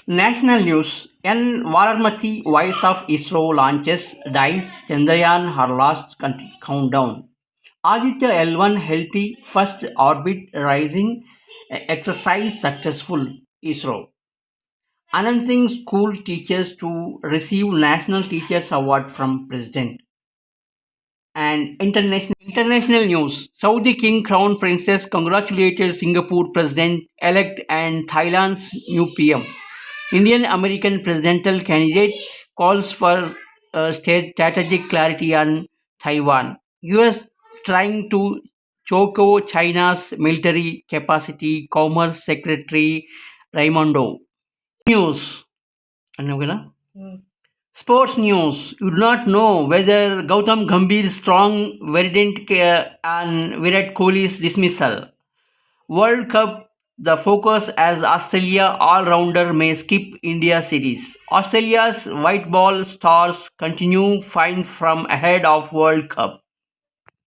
National news. N. Varanasi Voice of ISRO launches dies Chandrayaan her last countdown. Aditya L1 healthy first orbit rising exercise successful ISRO. Announcing school teachers to receive National Teachers Award from President. And international news. Saudi King Crown Princess congratulated Singapore President-elect and Thailand's new PM. Indian American presidential candidate calls for strategic clarity on Taiwan. US trying to choke China's military capacity, Commerce Secretary Raimondo. News. Ano Sports news. You do not know whether Gautam Gambhir's strong verdict on Virat Kohli's dismissal. World Cup, the focus as Australia all-rounder may skip India series. Australia's white ball stars continue find from ahead of World Cup.